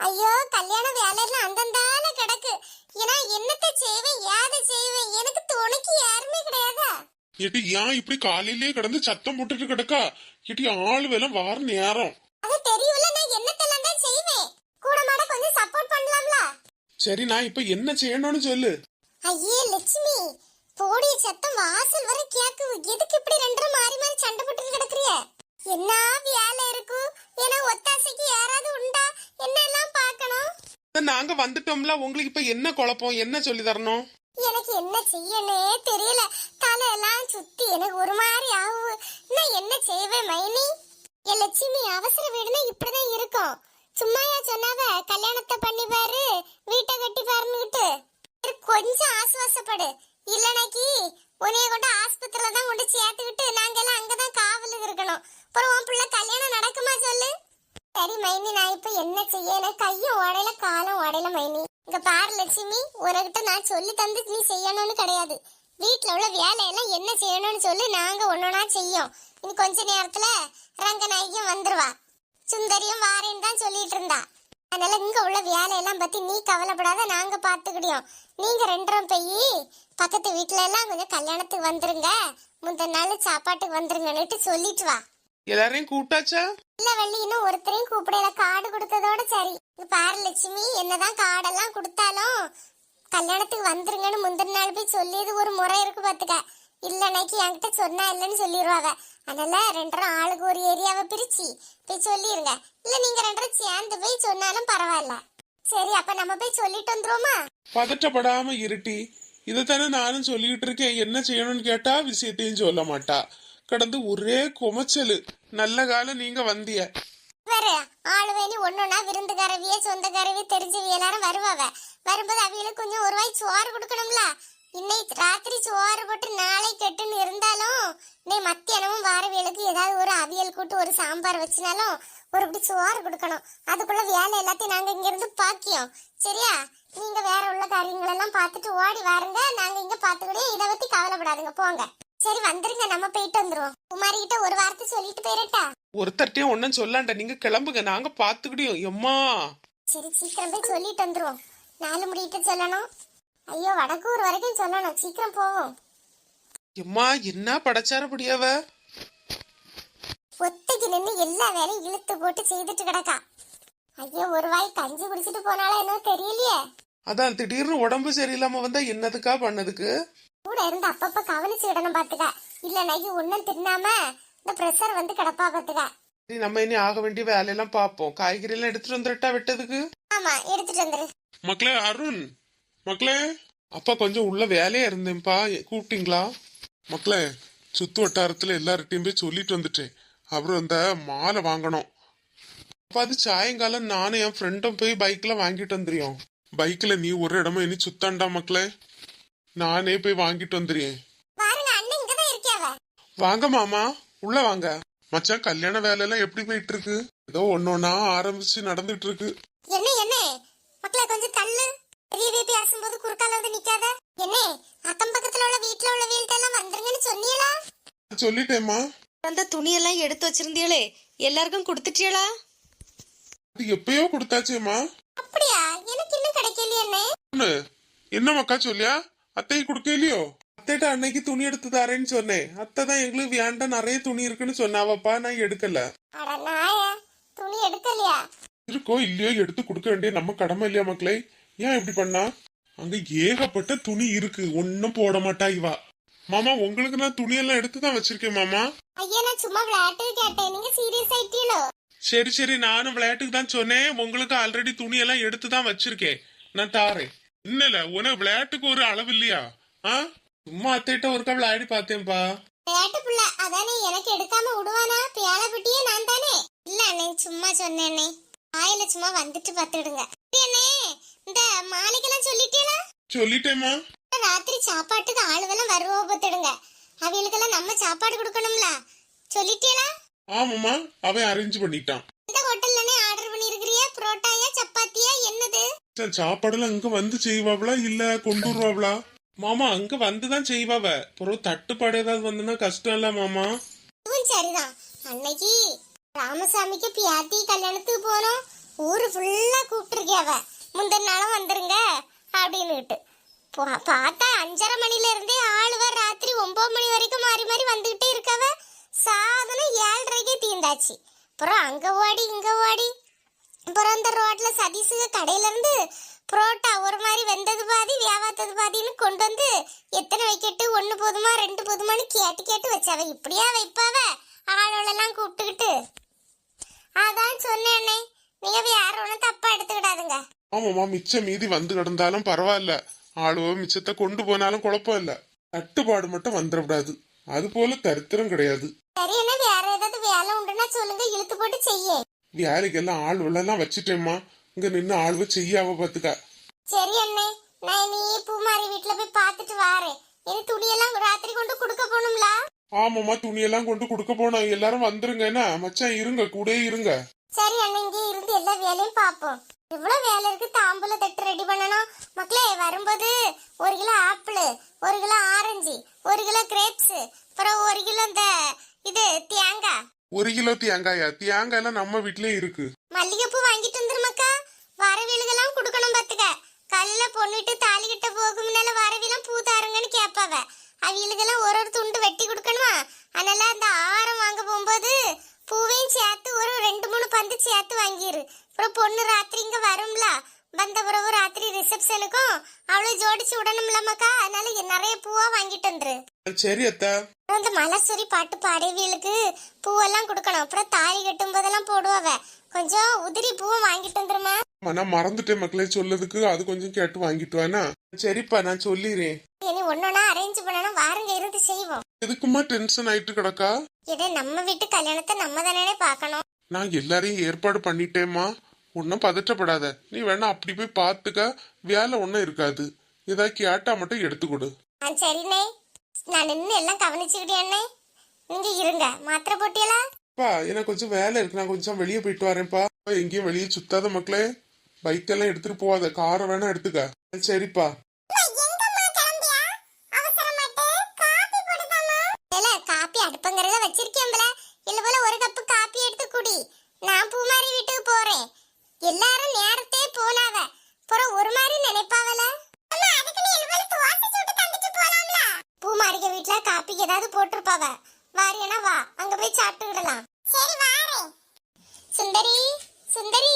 ஐயோ கல்யாண வேலையெல்லாம் அந்தந்தால கிடக்கு. ஏன்னா என்னத்தை செய்வேன் ஏதை செய்வேன் எனக்கு துணைக்கு யாருமே கிடையாதா? ஏட்டி ஏன் இப்படி காலையிலேயே கிடந்து சத்தம் போட்டுட்டு கிடக்கா? ஏட்டி ஆளு வேலை வார நேரம். அது தெரியல, நான் என்னத்தெல்லாம் தான் செய்வேன். கூட மாட கொஞ்சம் சப்போர்ட் பண்ணலாம்ல? சரி நான் இப்ப என்ன செய்யணும்னு சொல்லு. ஐயே லட்சுமி, போடிய சத்தம் வாசல் வரை கேக்கு. எதுக்கு இப்படி ரெண்டரை மாறி மாறி சண்டை போட்டுட்டு கிடக்குறிய? என்ன வேலை இருக்கு? ஏன்னா ஒத்தாசைக்கு யாராவது உண்டா? என்னெல்லாம் பார்க்கணும். நாங்க வந்துட்டோம்ல, உங்களுக்கு இப்ப என்ன குழப்பம்? என்ன சொல்லி தரணும்? எனக்கு என்ன செய்யனே தெரியல. தலையெல்லாம் சுத்தி எனக்கு ஒரு மாதிரி ஆகு. நான் என்ன செய்வேன் மைனி? என் லட்சுமி, அவசர வீடுனா இப்படிதான் இருக்கும். சும்மாயா சொன்னாவ கல்யாணத்தை பண்ணி பாரு, வீட்டை கட்டி பாருன்னுகிட்டு. கொஞ்சம் ஆசுவாசப்படு. இல்லைனாக்கி உன்னைய கொண்டு ஆஸ்பத்திரியில தான் கொண்டு சேர்த்துக்கிட்டு நாங்க எல்லாம் அங்கதான் காவலுக்கு இருக்கணும். அப்புறம் உன் பிள்ளை கல்யாணம் நடக்குமா சொல்லு? சரி மைனி, நான் இப்ப என்ன செய்ய? எனக்கு கையும் உடையில காலும் உடையில மைனி. இங்க பாரு லட்சுமி, உனக்கிட்ட நான் சொல்லி தந்து நீ செய்யணும்னு கிடையாது. வீட்டுல உள்ள வேலையெல்லாம் என்ன செய்யணும்னு சொல்லி நாங்க ஒன்னொன்னா செய்யும். இனி கொஞ்ச நேரத்துல ரங்கநாயகியும் வந்துருவா, சுந்தரியும் வாரேன்னு தான் சொல்லிட்டு இருந்தா. அதனால இங்க உள்ள வேலையெல்லாம் பத்தி நீ கவலைப்படாத, நாங்க பாத்துக்கிடியோம். நீங்க ரெண்டரும் போய் பக்கத்து வீட்டுல எல்லாம் கொஞ்சம் கல்யாணத்துக்கு வந்துருங்க, முந்தின நாள் சாப்பாட்டுக்கு வந்துருங்கன்னுட்டு சொல்லிட்டு வா. எல்லாரையும் கூட்டாச்சா? இல்ல வள்ளி, இன்னும் ஒருத்தரையும் கூப்பிடல. கார்டு கொடுத்ததோட சரி. பாரு லட்சுமி, என்னதான் கார்டெல்லாம் கொடுத்தாலும் கல்யாணத்துக்கு வந்துருங்கன்னு முந்தின நாள் போய் சொல்லியது ஒரு முறை இருக்கு பாத்துக்க. இல்லைனாக்கி என்கிட்ட சொன்னா இல்லைன்னு சொல்லிடுவாங்க. அதனால ரெண்டரும் ஆளுக்கு ஒரு ஏரியாவை பிரிச்சு போய் சொல்லிருங்க. இல்ல நீங்க ரெண்டரும் சேர்ந்து போய் சொன்னாலும் பரவாயில்ல. சரி, அப்ப நம்ம போய் சொல்லிட்டு வந்துருவோமா? பதட்டப்படாம இருட்டி. இதைத்தானே நானும் சொல்லிட்டு இருக்கேன். என்ன செய்யணும்னு கேட்டா விஷயத்தையும் சொல்ல மாட்டா. கடந்து ஒரே குமைச்சலு. நல்ல காலம் நீங்க வந்திய. வேற ஆளுவேணி ஒண்ணுன்னா விருந்துக்காரவிய சொந்தக்காரவிய தெரிஞ்சவிய எல்லாரும் வருவாவ. வரும்போது அவிகளுக்கு கொஞ்சம் ஒரு வாய் சோறு கொடுக்கணும்ல. இன்னைக்கு ராத்திரி சோறு போட்டு நாளை கெட்டுன்னு இருந்தாலும் நீ மத்தியானமும் வாரவியலுக்கு ஏதாவது ஒரு அவியல் கூட்டு ஒரு சாம்பார் வச்சினாலும் ஒரு இப்படி சோறு கொடுக்கணும். அதுக்குள்ள வேலை எல்லாத்தையும் நாங்க இங்க இருந்து பாக்கியோம். சரியா? நீங்க வேற உள்ள காரியங்கள் எல்லாம் பார்த்துட்டு ஓடி வாருங்க. நாங்க இங்க பாத்துக்கிட்டே இதை பத்தி கவலைப்படாதுங்க, போங்க. சரி வந்துருங்க, நம்ம போயிட்டு வந்துருவோம். குமாரி கிட்ட ஒரு வார்த்தை சொல்லிட்டு போயிரட்டா? ஒருத்தர்ட்டையும் ஒன்னும் சொல்லாண்ட, நீங்க கிளம்புங்க, நாங்க பாத்துக்கிடியோம். எம்மா சரி, சீக்கிரம் போய் சொல்லிட்டு வந்துருவோம். 4 முடியிட்டு சொல்லணும். ஐயோ, வடக்கூர் வரைக்கும் சொல்லணும். சீக்கிரம் போவோம். எம்மா என்ன படைச்சாரபடியாவ? ஒத்தைக்கு நின்று எல்லா வேலையும் இழுத்து போட்டு செய்துட்டு கிடக்கா. ஐயோ, ஒரு வாய் கஞ்சி குடிச்சிட்டு போனாலும் என்ன தெரியலையே. அதான் திடீர்னு உடம்பு சரியில்லாம வந்தா என்னதுக்கா பண்ணதுக்கு? கூட இருந்து அப்பப்ப கவனிச்சு விடணும் பாத்துக்க. இல்ல நைக்கு ஒன்னும் தின்னாம இந்த பிரஷர் வந்து கிடப்பா பாத்துக்க. சரி, நம்ம இனி ஆக வேண்டிய வேலையெல்லாம் பாப்போம். காய்கறி எல்லாம் எடுத்துட்டு வந்துட்டா வெட்டதுக்கு? ஆமா, எடுத்துட்டு வந்துரு. மக்களே, அருண் மக்களே, அப்பா கொஞ்சம் உள்ள வேலையா இருந்தேன்ப்பா, கூப்பிட்டீங்களா? மக்களே, சுத்து வட்டாரத்துல எல்லார்ட்டையும் போய் சொல்லிட்டு வந்துட்டேன். அப்புறம் இந்த மாலை வாங்கணும். அப்ப அது சாயங்காலம் நானும் என் ஃப்ரெண்டும் போய் பைக்ல வாங்கிட்டு வந்துறியோம். பைக்ல நீ ஒரு இடமா இனி சுத்தாண்டா மக்களே, நானே போய் வாங்கிட்டு வந்துறேன். பாருங்க, அண்ணன் இங்கதான் இருக்கியாவ. வாங்க மாமா, உள்ள வாங்க. மச்சான், கல்யாண வேலை எல்லாம் எப்படி போயிட்டு இருக்கு? ஏதோ ஒன்னொன்னா ஆரம்பிச்சு நடந்துட்டு இருக்கு. என்ன என்ன மக்களே, கொஞ்சம் தள்ளு. பெரிய பேபி பேசும்போது குறுக்கால வந்து நிக்காத. என்ன அக்கம் பக்கத்துல உள்ள வீட்டுல உள்ள வீட்டு எல்லாம் வந்துருங்கன்னு சொன்னீங்களா? சொல்லிட்டேம்மா. அந்த துணியெல்லாம் எடுத்து வச்சிருந்தீங்களே, எல்லாருக்கும் கொடுத்துட்டீங்களா? அது எப்பயோ கொடுத்தாச்சேம்மா. அப்படியா? எனக்கு இன்னும் கிடைக்கலையே. என்ன மக்கா சொல்லியா? அத்தை கொடுக்கலையோ? அத்தைட்ட அன்னைக்கு துணி எடுத்து தரேன்னு சொன்னேன். அத்தை தான் எங்களுக்கு வேண்டாம், நிறைய துணி இருக்குன்னு சொன்னாவப்பா, நான் எடுக்கல. அட நாயா, துணி எடுக்கலையா? இருக்கோ இல்லையோ எடுத்து கொடுக்க வேண்டிய நம்ம கடமை இல்லையா மக்களே? ஏன் இப்படி பண்ணா? அங்க ஏகப்பட்ட துணி இருக்கு, ஒன்னும் போட மாட்டா இவா. மாமா, உங்களுக்கு நான் துணியெல்லாம் எடுத்து தான் வச்சிருக்கேன் மாமா. ஐயா, நான் சும்மா விளையாட்டு கேட்டேன், நீங்க சீரியஸ் ஆயிட்டீங்களோ? சரி சரி, நானும் விளையாட்டுக்கு தான் சொன்னேன். உங்களுக்கு ஆல்ரெடி துணியெல்லாம் எடுத்து தான் வச்சிருக்கேன், நான் தாரேன். இன்னல உனக்கு விளையாட்டுக்கு ஒரு அளவு இல்லையா? சும்மா அத்தைட்ட ஒருக்கா விளையாடி பார்த்தேன்பா. விளையாட்டு புள்ள அதானே, எனக்கு எடுக்காம விடுவானா? பேல பிட்டியே நான் தானே. இல்ல அண்ணே, சும்மா சொன்னேனே. ஆயில சும்மா வந்துட்டு பாத்துடுங்க. அண்ணே, இந்த மாலைக்கெல்லாம் சொல்லிட்டீங்களா? சொல்லிட்டேம்மா. ராத்திரி சாப்பாட்டுக்கு ஆளுவெல்லாம் வருவோ பாத்துடுங்க. அவங்களுக்கெல்லாம் நம்ம சாப்பாடு கொடுக்கணும்ல. சொல்லிட்டீங்களா? ஆமாமா, அவன் அரேஞ்ச் பண்ணிட்டான். இந்த ஹோட்டல்லனே ஆர்டர் பண்ணி இருக்கறியா? புரோட்டாயா சப்பாத்தியா என்னது? சாப்பாடெல்லாம் இங்க வந்து செய்வாங்களா இல்ல கொண்டு வருவாங்களா? மாமா, அங்க வந்துதான் செய்வாவ. பிறகு தட்டுப்பாடு ஏதாவது வந்துன்னா கஷ்டம் இல்ல மாமா. சரிதான். அன்னைக்கு ராமசாமிக்கு பியாத்தி கல்யாணத்துக்கு போனோம். ஊரு ஃபுல்லா கூப்பிட்டுருக்கியாவ முந்தின நாளும் வந்துருங்க அப்படின்னுட்டு பார்த்தா 5:30 மணில இருந்தே ஆளுவர் ராத்திரி 9 மணி வரைக்கும் மாறி மாறி வந்துகிட்டே இருக்கவ. சாதனம் 7:30க்கே தீந்தாச்சு. அப்புறம் அங்க ஓடி இங்க ஓடி அப்புறம் அந்த ரோட்ல சதீஷுக கடையில இருந்து புரோட்டா ஒரு மாதிரி வெந்தது பாதி வியாபாத்தது பாதின்னு கொண்டு வந்து எத்தனை வைக்கட்டு 1 போதுமா 2 போதுமான்னு கேட்டு கேட்டு வச்சாவ. இப்படியா வைப்பாவ ஆளோளெல்லாம் கூப்பிட்டுக்கிட்டு. அதான் சொன்னேன்னே, நீங்க வேற ஒன்றும் தப்பா எடுத்துக்கிடாதுங்க. ஆமாம்மா, மிச்சம் மீதி வந்து கிடந்தாலும் பரவாயில்ல, ஆளுவோ மிச்சத்தை கொண்டு போனாலும் குழப்பம் இல்ல, தட்டுப்பாடு மட்டும் வந்துடக்கூடாது. அது போல தரித்திரம் கிடையாது. சரி, என்ன வேற ஏதாவது வேலை உண்டுன்னா சொல்லுங்க, இழுத்து போட்டு செய்ய. வேலைக்கெல்லாம் ஆளுவெல்லாம் வச்சுட்டேம்மா, இங்க நின்று ஆளுவ செய்யாவ பாத்துக்க. சரி அண்ணே, நான் நீ பூமாரி வீட்டுல போய் பாத்துட்டு வாரேன். இனி துணியெல்லாம் ராத்திரி கொண்டு கொடுக்க போகணும்ல? ஆமாம்மா, துணியெல்லாம் கொண்டு கொடுக்க போனோம். எல்லாரும் வந்துருங்க, என்ன மச்சான் இருங்க, கூட இருங்க. சரி அண்ணன், இங்கே இருந்து எல்லா வேலையும் பாப்போம். இவ்வளவு வேலை இருக்கு. தாம்பூல தட்டு ரெடி பண்ணணும். மக்களே, வரும்போது 1 kilo apple, 1 kilo orange, 1 kilo grapes, அப்புறம் 1 கிலோ இந்த இது தேங்காய். 1 கிலோ தேங்காயா? தேங்காய் எல்லாம் நம்ம வீட்லயே இருக்கு. மல்லிகைப்பூ வாங்கிட்டு வந்துருமாக்கா. வரவீலுக்கெல்லாம் கொடுக்கணும் பாத்துக்க. கல்ல பொண்ணுட்டு தாலி கிட்ட போகும் முன்னால வரவீலாம் பூ தாருங்கன்னு கேட்பாவ. அவங்களுக்கெல்லாம் ஒரு துண்டு வெட்டி கொடுக்கணுமா. அதனால அந்த ஆரம் வாங்க போகும்போது பூவையும் சேர்த்து ஒரு 2-3 பந்து சேர்த்து வாங்கிரு. அப்புறம் பொண்ணு ராத்திரி இங்க வரும்ல, வந்த பிறகு ராத்திரி ரிசப்ஷனுக்கும் அவளை ஜோடிச்சு விடணும்லமாக்கா. அதனால நிறைய பூவா வாங்கிட்டு வந்துரு. சரி அத்தா. அந்த மலசூரி பாட்டு பாடவியலுக்கு பூவெல்லாம் கொடுக்கணும். அப்புறம் தாலி கட்டும் போதெல்லாம் போடுவாவ. கொஞ்சம் உதிரி பூவை வாங்கிட்டு வந்துருமா. நான் மறந்துட்டேன் மக்களே சொல்லதுக்கு, அது கொஞ்சம் கேட்டு வாங்கிட்டு வானா. சரிப்பா, நான் சொல்லிடுறேன். இனி ஒன்னொன்னா அரேஞ்ச் பண்ணணும். வாருங்க, இருந்து செய்வோம். எதுக்குமா டென்ஷன் ஆயிட்டு கிடக்கா? இதே நம்ம வீட்டு கல்யாணத்தை நம்ம தானே பார்க்கணும். நான் எல்லாரையும் ஏற்பாடு பண்ணிட்டேம்மா, ஒன்னும் பதற்றப்படாத. நீ வேணா அப்படி போய் பாத்துக்க, வேலை ஒன்னும் இருக்காது. ஏதாவது கேட்டா மட்டும் எடுத்து கொடு. சரிண்ணே, நான் நின்று எல்லாம் கவனிச்சுக்கிட்டேன்னே. நீங்க இருங்க. மாத்திரை போட்டியலா? எனக்கு கொஞ்சம் வேலை இருக்கு, நான் கொஞ்சம் வெளியே போயிட்டு வரேன்ப்பா. எங்கேயும் வெளியே சுத்தாத மக்களே, பைக் எல்லாம் எடுத்துட்டு போவாத, காரை வேணா எடுத்துக்க. சரிப்பா. காப்பி அடுப்பங்கரையில வச்சிருக்கேன்ல, இல்ல போல 1 கப்பு காப்பி எடுத்து குடி. நான் பூமாரி வீட்டுக்கு போறேன். எல்லாரும் நேரத்தே போனாவ, அப்புறம் ஒரு மாதிரி நினைப்பாவல. பூமாரிக்க வீட்டுல காப்பிக்கு ஏதாவது போட்டிருப்பாவ. வாரியனா வா, அங்க போய் சாப்பிட்டுக்கிடலாம். சரி வாரேன். சுந்தரி, சுந்தரி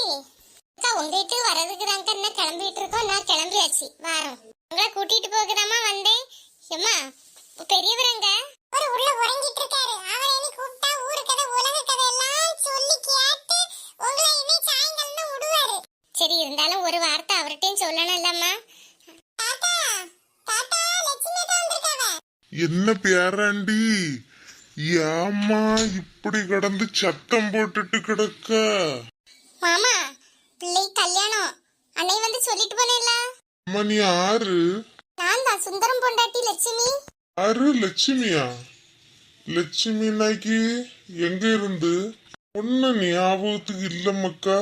அக்கா, உங்க வீட்டுக்கு வர்றதுக்கு தாங்க என்ன கிளம்பிட்டு இருக்கோம். நான் கிளம்பியாச்சு, வாரோம். உங்களை கூட்டிட்டு போகுதாமா வந்தேன். ஏம்மா, பெரியவரங்க ஒரு உள்ள உறங்கிட்டு இருக்காரு. அவரை இனி கூப்பிட்டா ஊரு கதை உலக கதை எல்லாம் சொல்லி கேட்டு உங்களை இனி சாயங்காலம் தான் விடுவாரு. சரி, இருந்தாலும் ஒரு வார்த்தை அவர்கிட்டயும் சொல்லணும் இல்லம்மா. தாத்தா, தாத்தா, லட்சுமி தான் வந்திருக்காவ. என்ன பேராண்டி, ஏம்மா இப்படி கிடந்து சத்தம் போட்டுட்டு கிடக்க? மாமா, பிள்ளை கல்யாணம் அன்னை வந்து சொல்லிட்டு போனேல்ல. அம்மா, நீ யாரு? நான் தான் சுந்தரம் பொண்டாட்டி லட்சுமி. யாரு லட்சுமியா? லட்சுமி நாய்க்கு எங்க இருந்து? ஒண்ணு ஞாபகத்துக்கு இல்ல மக்கா,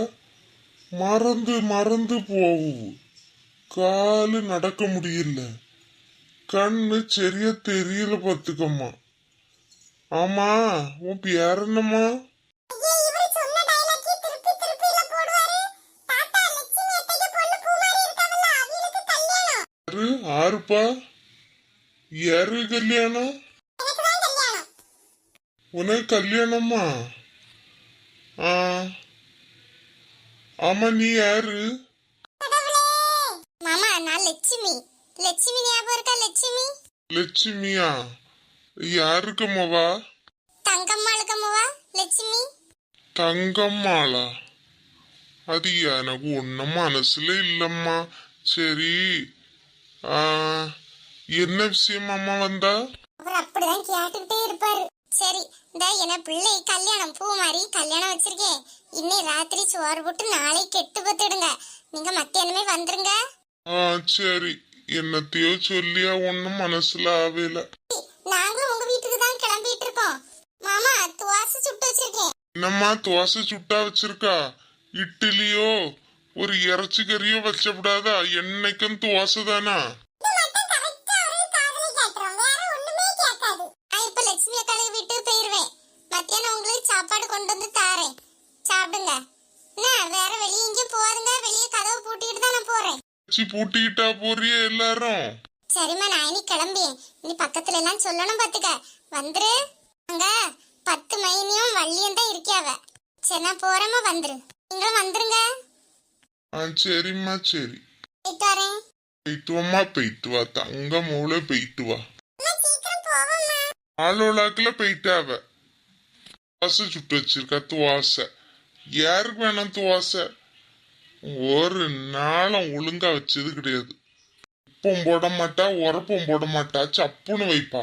மறந்து மறந்து போகுது. காலு நடக்க முடியல, கண்ணு சரியா தெரியல பாத்துக்கம்மா. ஆமா, உன் பேர் என்னம்மா? ஆறுப்பா, யாரு கல்யாணம்? உனக்கு கல்யாணமா? ஆமா, நீ யாரு? மாமா, நான் லட்சுமி. லட்சுமி ஞாபகம் இருக்கா? லட்சுமி. லட்சுமியா? யாருக்கம்மாவா? தங்கம்மாளுக்கம்மாவா லட்சுமி. தங்கம்மாளா? அது எனக்கு ஒன்னும் மனசுல இல்லம்மா. சரி, என்ன விஷயம் அம்மா வந்தா? அவர் அப்படிதான் கேட்டுக்கிட்டே இருப்பாரு. சரி, இந்த என்ன பிள்ளை கல்யாணம், பூ மாதிரி கல்யாணம் வச்சிருக்கேன். இன்னை ராத்திரி சோறு போட்டு நாளை கெட்டு பத்துடுங்க. நீங்க மத்தியானமே வந்துருங்க. சரி, என்னத்தையோ சொல்லியா ஒன்னும் மனசுல ஆவேல. நாங்களும் உங்க வீட்டுக்கு தான் கிளம்பிட்டு இருக்கோம். மாமா, துவாசை சுட்டு வச்சிருக்கேன். என்னம்மா துவாசை சுட்டா வச்சிருக்கா? இட்லியோ ஒரு இறைச்சி கறியோ வச்சப்படாதா? என்னைக்கும் துவாசை தானா? சாப்பாடு கொண்டு வந்து தாரேன், சாப்பிடுங்க. என்ன வேற வெளிய எங்கேயும் போகாதுங்க, வெளியே கதவை பூட்டிட்டு தான் நான் போறேன். சி பூட்டிக்கிட்டா போறியே எல்லாரும்? சரிம்மா, நான் இனி கிளம்பி நீ பக்கத்துல எல்லாம் சொல்லணும் பாத்துக்க. வந்துரு. அங்க 10 மைனியும் வள்ளியும் தான் இருக்கியாவ. சரி நான் போறேம்மா, வந்துரு. நீங்களும் வந்துருங்க. சரிம்மா சரி. போயிட்டு வரேன். போயிட்டு வாம்மா, போயிட்டு வா தங்க மூளை, போயிட்டு வா. அம்மா, சீக்கிரம் போவோம்மா. ஆளோலாக்குல போயிட்டாவ. துவாசை சுட்டு வச்சிருக்கா, துவாசை. யாருக்கு வேணாம் துவாசை? ஒரு நாளும் ஒழுங்கா வச்சது கிடையாது. உப்பும் போட மாட்டா, உரப்பும் போட மாட்டா, சப்புன்னு வைப்பா.